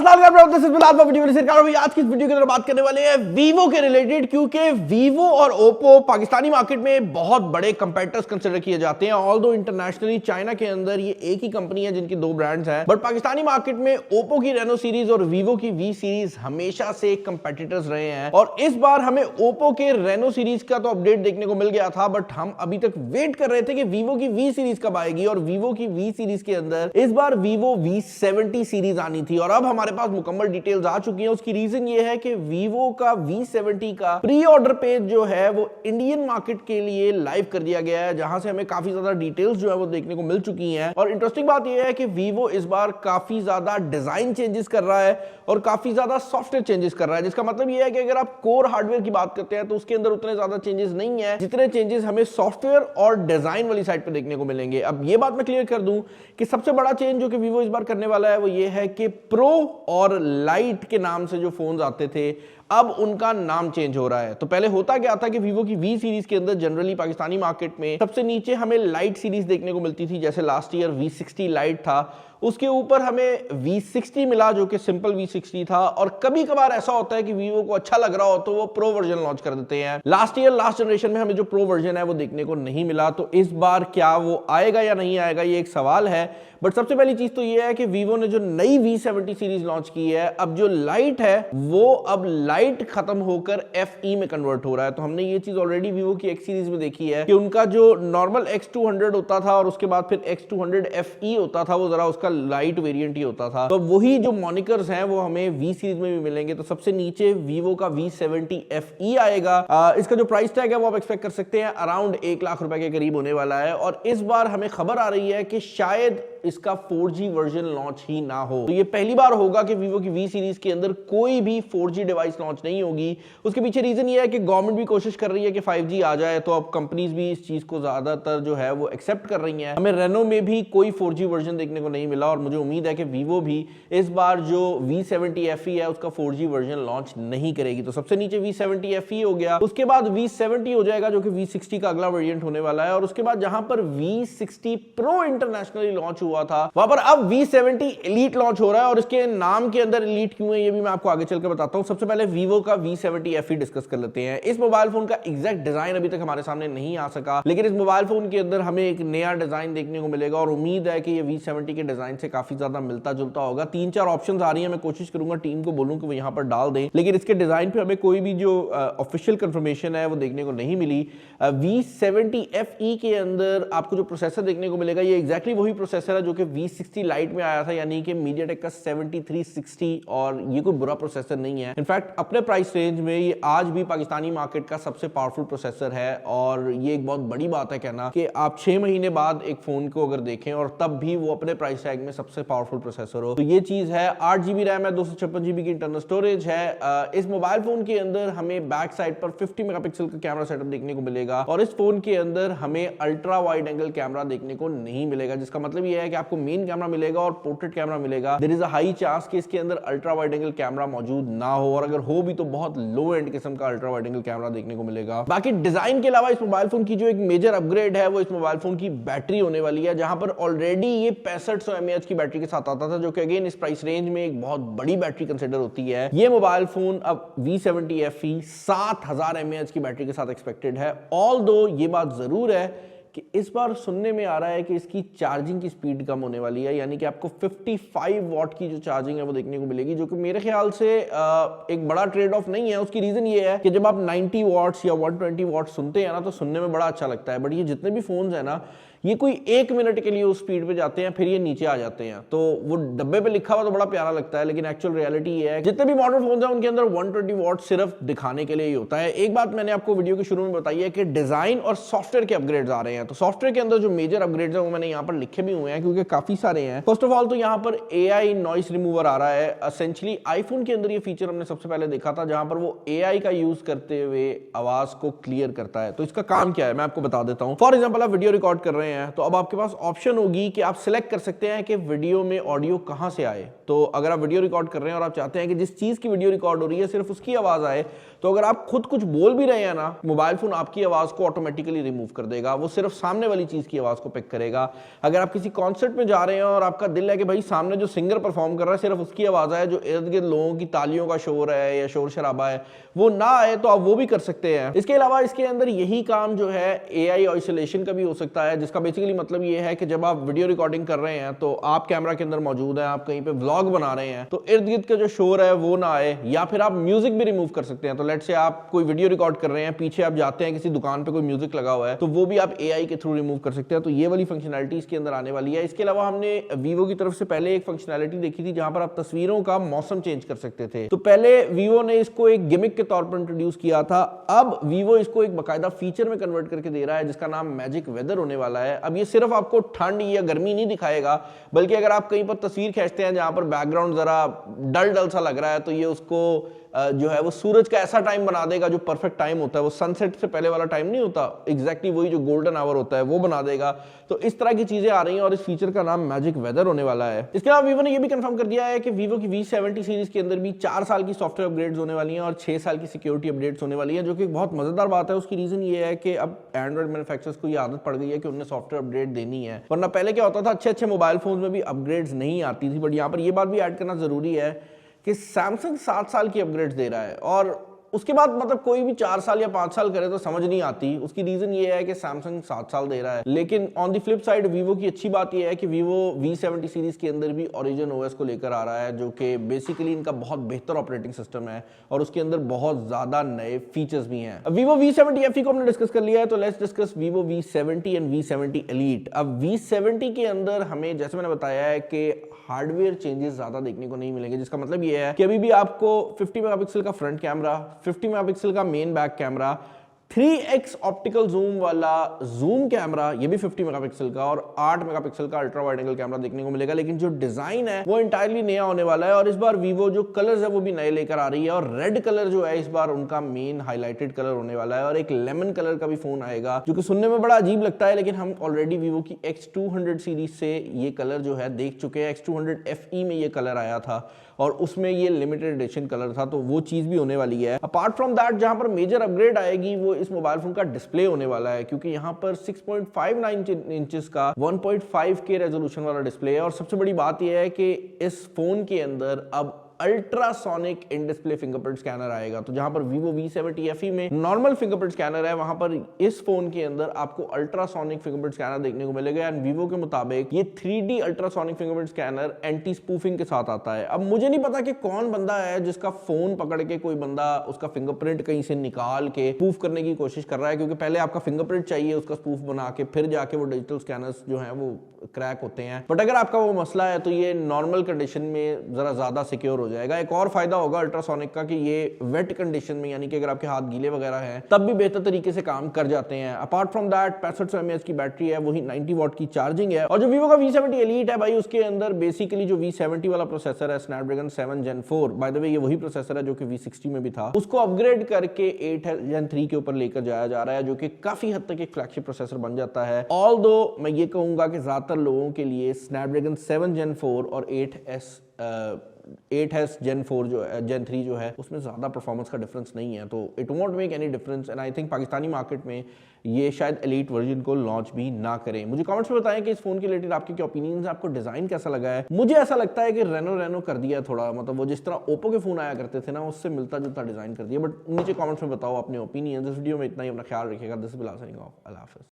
आज की इस वीडियो के अंदर बात करने वाले हैं वीवो के रिलेटेड, क्योंकि वीवो और ओप्पो पाकिस्तानी मार्केट में बहुत बड़े कंपेटिटर्स कंसिडर किए जाते हैं। ऑल्दो इंटरनेशनली चाइना के अंदर ये एक ही कंपनी है जिनकी दो ब्रांड्स हैं, बट पाकिस्तानी मार्केट में ओप्पो की रेनो सीरीज और वीवो की वी सीरीज हमेशा से कंपेटिटर्स रहे हैं। और इस बार हमें ओप्पो के रेनो सीरीज का तो अपडेट देखने को मिल गया था, बट हम अभी तक वेट कर रहे थे कि वीवो की वी सीरीज कब आएगी। और वीवो की वी सीरीज के अंदर इस बार वीवो V70 सीरीज आनी थी और अब हमारे पास मुकम्मल डिटेल्स आ चुकी हैं। उसकी रीजन ये है कि वीवो का V70 का प्री ऑर्डर पेज जो है वो इंडियन मार्केट के लिए लाइव कर दिया गया है, जहां से हमें काफी ज्यादा डिटेल्स जो है वो देखने को मिल चुकी हैं। और इंटरेस्टिंग बात यह है कि वीवो इस बार काफी ज्यादा डिजाइन चेंजेस कर रहा है और काफी ज्यादा सॉफ्टवेयर चेंजेस कर रहा है, जिसका मतलब यह है कि अगर आप कोर हार्डवेयर की बात करते हैं तो उसके अंदर उतने ज्यादा चेंजेस नहीं है जितने चेंजेस हमें सॉफ्टवेयर और डिजाइन वाली साइड पे देखने को मिलेंगे। अब ये बात मैं क्लियर कर दूं कि सबसे बड़ा चेंज जो कि वीवो इस बार करने वाला है वो ये है कि प्रो और लाइट के नाम से जो फोन्स आते थे अब उनका नाम चेंज हो रहा है। तो पहले होता क्या था कि वीवो की वी सीरीज के अंदर जनरली पाकिस्तानी मार्केट में सबसे नीचे हमें लाइट सीरीज देखने को मिलती थी, जैसे लास्ट ईयर V60 लाइट था, उसके ऊपर हमें V60 मिला जो कि सिंपल V60 था। और कभी कभार ऐसा होता है कि वीवो को अच्छा लग रहा हो तो वो प्रो वर्जन लॉन्च कर देते हैं। लास्ट ईयर लास्ट जनरेशन में हमें जो प्रो वर्जन है वो देखने को नहीं मिला, तो इस बार क्या वो आएगा या नहीं आएगा ये एक सवाल है। बट सबसे पहली चीज तो ये है कि वीवो ने जो नई V70 सीरीज लॉन्च की है, अब जो लाइट है वो अब लाइट खत्म होकर FE में कन्वर्ट हो रहा है। तो हमने ये चीज ऑलरेडी वीवो की X सीरीज में देखी है कि उनका जो नॉर्मल X200 होता था और उसके बाद फिर X200 FE होता था, वो जरा उसका लाइट वेरिएंट ही होता था। तो वही जो मॉनिकर्स हैं वो हमें वी सीरीज में भी मिलेंगे। तो सबसे नीचे वीवो का V70 FE आएगा। इसका जो प्राइस टैग है वो आप एक्सपेक्ट कर सकते हैं अराउंड 1 लाख रुपए के करीब होने वाला है। और इस बार हमें खबर आ रही है कि शायद इसका 4G वर्जन लॉन्च ही ना हो। तो ये पहली बार होगा कि वीवो की वी सीरीज के अंदर कोई भी 4G डिवाइस लॉन्च नहीं होगी। उसके पीछे रीजन ये है कि गवर्नमेंट भी कोशिश कर रही है कि 5G आ जाए, तो अब कंपनीज भी इस चीज को ज्यादातर जो है वो एक्सेप्ट कर रही हैं। हमें रेनो में भी कोई 4G वर्जन देखने को नहीं मिला और मुझे उम्मीद है कि वीवो भी इस बार जो V70 FE है उसका 4G वर्जन लॉन्च नहीं करेगी। तो सबसे नीचे V70 FE हो गया, उसके बाद V70 हो जाएगा जो कि V60 का अगला वेरिएंट होने वाला है। और उसके बाद जहां पर V60 Pro इंटरनेशनली लॉन्च हुआ था वहां पर अब V70 Elite लॉन्च हो रहा है। और इसके नाम के अंदर Elite क्यों है ये भी मैं आपको आगे चलकर बताता हूं। सबसे पहले वीवो का V70 FE डिस्कस कर लेते हैं। इस मोबाइल फोन का एग्जैक्ट डिजाइन अभी तक हमारे सामने नहीं आ सका, लेकिन इस मोबाइल फोन के अंदर हमें एक नया डिजाइन देखने को मिलेगा और उम्मीद है कि ये V70 के डिजाइन से काफी ज्यादा मिलता जुलता होगा। 3-4 ऑप्शंस आ रही है, मैं कोशिश करूंगा टीम को बोलूं कि वो यहां पर डाल दें, लेकिन इसके डिजाइन पे हमें कोई भी जो ऑफिशियल कंफर्मेशन है वो देखने को नहीं मिली। V70 FE के अंदर आपको जो प्रोसेसर देखने को मिलेगा ये एग्जैक्टली वही प्रोसेसर है जो कि V60 लाइट में आया था, यानी कि MediaTek का 7360, और ये कोई बुरा प्रोसेसर नहीं है। इनफैक्ट अपने प्राइस रेंज में ये आज भी पाकिस्तानी मार्केट का सबसे पावरफुल प्रोसेसर है। और ये एक बहुत बड़ी बात है कहना कि आप 6 महीने बाद एक फोन को अगर देखें और तब भी वो अपने प्राइस टैग में सबसे पावरफुल प्रोसेसर हो, तो ये चीज है। 8GB रैम है, 256GB की इंटरनल स्टोरेज है। इस मोबाइल फोन के अंदर हमें बैक साइड पर 50 मेगापिक्सल का कैमरा सेटअप देखने को मिलेगा और इस फोन के अंदर हमें अल्ट्रा वाइड एंगल कैमरा देखने को नहीं मिलेगा, जिसका मतलब ये है कि आपको मेन कैमरा मिलेगा और पोर्ट्रेट कैमरा मिलेगा। There is a high chance कि इसके अंदर अल्ट्रा वाइड एंगल कैमरा मौजूद ना हो, और अगर हो भी तो बहुत लो एंड किस्म का अल्ट्रा वाइड एंगल कैमरा देखने को मिलेगा। बाकी डिजाइन के अलावा इस मोबाइल फोन की जो एक मेजर अपग्रेड है वो इस मोबाइल फोन की बैटरी होने वाली है, जहां पर ऑलरेडी ये 6500 mAh की बैटरी के साथ आता था, जो कि अगेन इस प्राइस रेंज में एक बहुत बड़ी बैटरी कंसिडर होती है। ये मोबाइल फोन अब V70 FE 7000 mAh की बैटरी के साथ एक्सपेक्टेड है। ऑल्दो ये बात जरूर है कि इस बार सुनने में आ रहा है कि इसकी चार्जिंग की स्पीड कम होने वाली है, यानी कि आपको 55 वॉट की जो चार्जिंग है वो देखने को मिलेगी, जो कि मेरे ख्याल से एक बड़ा ट्रेड ऑफ नहीं है। उसकी रीजन ये है कि जब आप 90 वॉट्स या 120 वॉट्स सुनते हैं ना तो सुनने में बड़ा अच्छा लगता है, बट ये जितने भी फोन्स हैं ना ये कोई 1 मिनट के लिए उस स्पीड पे जाते हैं फिर ये नीचे आ जाते हैं। तो वो डब्बे पे लिखा हुआ तो बड़ा प्यारा लगता है, लेकिन एक्चुअल रियलिटी ये है जितने भी मॉडर्न फोन्स हैं उनके अंदर 120 वॉट सिर्फ दिखाने के लिए ही होता है। एक बात मैंने आपको वीडियो के शुरू में बताई है कि डिजाइन और सॉफ्टवेयर के अपग्रेड्स आ रहे हैं। तो सॉफ्टवेयर के अंदर जो मेजर अपग्रेड्स हैं वो मैंने यहाँ पर लिखे भी हुए हैं क्योंकि काफी सारे हैं। फर्स्ट ऑफ ऑल तो यहाँ पर AI नॉइस रिमूवर आ रहा है। एसेंशियली आईफोन के अंदर ये फीचर हमने सबसे पहले देखा था, जहां पर वो AI का यूज करते हुए आवाज को क्लियर करता है। तो इसका काम क्या है मैं आपको बता देता हूँ। फॉर एग्जाम्पल आप वीडियो रिकॉर्ड कर रहे रहे हैं तो अब आपके पास ऑप्शन होगी कि आप सिलेक्ट कर सकते हैं कि वीडियो में ऑडियो कहां से आए। तो अगर आप वीडियो रिकॉर्ड कर रहे हैं और आप चाहते हैं कि जिस चीज की वीडियो रिकॉर्ड हो रही है सिर्फ उसकी आवाज आए, तो अगर आप खुद कुछ बोल भी रहे हैं ना, मोबाइल फोन आपकी आवाज को ऑटोमेटिकली रिमूव कर देगा, वो सिर्फ सामने वाली चीज की आवाज को पिक करेगा। अगर आप किसी कॉन्सर्ट में जा रहे हैं और आपका दिल है कि भाई सामने जो सिंगर परफॉर्म कर रहा है सिर्फ उसकी आवाज आए, जो इर्द गिर्द लोगों की तालियों का शोर है या शोर शराबा है वो ना आए, तो आप वो भी कर सकते हैं। इसके अलावा इसके अंदर यही काम जो है एआई आइसोलेशन का भी हो सकता है, जिसका बेसिकली मतलब ये है कि जब आप वीडियो रिकॉर्डिंग कर रहे हैं तो आप कैमरा के अंदर मौजूद हैं, आप कहीं पे व्लॉग बना रहे हैं, तो इर्द गिर्द का जो शोर है वो ना आए। या फिर आप म्यूजिक भी रिमूव कर सकते हैं। तो लेट्स से आप कोई वीडियो रिकॉर्ड कर रहे हैं, पीछे आप जाते हैं किसी दुकान पे कोई म्यूजिक लगा हुआ है, तो वो भी आप एआई के थ्रू रिमूव कर सकते हैं। तो ये वाली फंक्शनैलिटी इसके अंदर आने वाली है। इसके अलावा हमने वीवो की तरफ से पहले एक फंक्शनैलिटी देखी थी जहां पर आप तस्वीरों का मौसम चेंज कर सकते थे। तो पहले वीवो ने इसको एक गिमिक के तौर पर इंट्रोड्यूस किया था, अब वीवो इसको एक बाकायदा फीचर में कन्वर्ट करके दे रहा है जिसका नाम मैजिक वेदर होने वाला है। अब ये सिर्फ आपको ठंड या गर्मी नहीं दिखाएगा, बल्कि अगर आप कहीं पर तस्वीर खींचते हैं जहां पर बैकग्राउंड जरा डल डल सा लग रहा है, तो ये उसको जो है वो सूरज का ऐसा टाइम बना देगा जो परफेक्ट टाइम होता है, वो सनसेट से पहले वाला टाइम नहीं होता, एग्जैक्टली वही जो गोल्डन आवर होता है वो बना देगा। तो इस तरह की चीजें आ रही हैं और इस फीचर का नाम मैजिक वेदर होने वाला है। इसके अलावा वीवो ने ये भी कंफर्म कर दिया है कि वीवो की V70 सीरीज के अंदर भी 4 साल की सॉफ्टवेयर अपग्रेड्स होने वाली हैं और 6 साल की सिक्योरिटी अपडेट्स होने वाली है, जो कि बहुत मजेदार बात है। उसकी रीजन ये है कि अब एंड्रॉइड मैन्युफैक्चरर्स को ये आदत पड़ गई है कि उन्हें सॉफ्टवेयर अपडेट देनी है, वरना पहले क्या होता था अच्छे मोबाइल फोन में भी अपग्रेड्स नहीं आती थी। बट यहाँ पर ये बात भी ऐड करना जरूरी है कि सैमसंग 7 साल की अपग्रेड्स दे रहा है और उसके बाद मतलब कोई भी 4 साल या 5 साल करे तो समझ नहीं आती। उसकी रीजन ये है कि सैमसंग 7 साल दे रहा है। लेकिन on the flip side Vivo की अच्छी बात ये है कि वीवो V70 सीरीज के अंदर भी ओरिजिन ओएस को लेकर आ रहा है, जो कि बेसिकली इनका बहुत बेहतर ऑपरेटिंग सिस्टम है और उसके अंदर बहुत ज्यादा नए फीचर्स भी हैं। अब वीवो V70 FE को हमने डिस्कस कर लिया है, तो let's discuss Vivo V70 and V70 elite. अब V70 के अंदर हमें जैसे मैंने बताया है कि हार्डवेयर चेंजेस ज्यादा देखने को नहीं मिलेंगे, जिसका मतलब ये है कि अभी भी आपको 50 मेगापिक्सल का फ्रंट कैमरा, 50 मेगापिक्सल का main back camera, 3x optical zoom वाला जूम कैमरा, ये भी 50 मेगापिक्सल का, और 8 मेगापिक्सल का अल्ट्रा वाइड एंगल कैमरा देखने को मिलेगा। लेकिन जो डिजाइन है वो इंटायरली नया होने वाला है और इस बार वीवो जो कलर्स है वो भी नए लेकर आ रही है। और रेड कलर जो है इस बार उनका मेन हाईलाइटेड कलर होने वाला है और एक लेमन कलर का भी फोन आएगा, जो कि सुनने में बड़ा अजीब लगता है, लेकिन हम ऑलरेडी वीवो की X200 सीरीज से ये कलर जो है देख चुके हैं। X200 FE में ये कलर आया था और उसमें ये लिमिटेड एडिशन कलर था, तो वो चीज भी होने वाली है। अपार्ट फ्रॉम दैट जहां पर मेजर अपग्रेड आएगी वो इस मोबाइल फोन का डिस्प्ले होने वाला है, क्योंकि यहां पर 6.59 इंचेस का 1.5K रेजोल्यूशन वाला डिस्प्ले है। और सबसे बड़ी बात यह है कि इस फोन के अंदर अब ultrasonic in display fingerprint scanner आएगा। तो जहां पर वीवो V70 FE में नॉर्मल फिंगरप्रिंट स्कैनर है, वहां पर इस फोन के अंदर आपको अल्ट्रासोनिक फिंगरप्रिंट स्कैनर देखने को मिलेगा। एंड वीवो के मुताबिक ये 3D ultrasonic fingerprint scanner anti spoofing के साथ आता है। अब मुझे नहीं पता कि कौन बंदा है जिसका फोन पकड़ के कोई बंदा उसका फिंगरप्रिंट कहीं से निकाल के स्पूफ करने की कोशिश कर रहा है, क्योंकि पहले आपका फिंगरप्रिंट चाहिए उसका स्पूफ बना के, फिर जाके वो डिजिटल स्कैनर्स जो है वो क्रैक होते हैं। बट अगर आपका वो मसला है तो ये नॉर्मल कंडीशन में जरा ज्यादा सिक्योर हो जाएगा। एक और फायदा होगा अल्ट्रासोनिक का कि ये वेट कंडीशन में, यानी कि अगर आपके हाथ गीले वगैरह हैं तब भी बेहतर तरीके से काम कर जाते हैं। अपार्ट फ्रॉम दैट 6500 mAh की बैटरी है, वही 90 वॉट की चार्जिंग है। और जो वीवो का V70 एलीट है भाई, उसके अंदर बेसिकली जो V70 वाला प्रोसेसर है Snapdragon 7 Gen 4, by the way ये वही प्रोसेसर है जो कि V60 में भी था, उसको अपग्रेड करके 8 Gen 3 के ऊपर लेकर जाया जा रहा है, जो कि काफी हद तक एक फ्लैगशिप प्रोसेसर बन जाता है। ऑल्दो मैं ये कहूंगा कि ज्यादातर लोगों के लिए स्नैपड्रैगन 7 Gen 4 और 8S Gen 4 जो है, Gen 3 जो है, उसमें ज़्यादा परफॉर्मेंस का डिफरेंस नहीं है, तो it won't make any difference. And I think Pakistani market में ये शायद एलीट वर्जन को लॉन्च भी ना करें। मुझे कमेंट्स में बताएं कि इस फोन के रिलेटेड आपके क्या ओपिनियंस हैं, आपको डिजाइन कैसा लगा है। मुझे ऐसा लगता है कि रेनो कर दिया थोड़ा, मतलब वो जिस तरह ओप्पो के फोन आया करते थे ना, उससे मिलता जुलता डिजाइन कर दिया। बट नीचे कमेंट्स में बताओ अपने ओपिनियंस। इस वीडियो में इतना ही, अपना ख्याल रखिएगा। This is Bilal signing off. अल्लाह हाफिज़।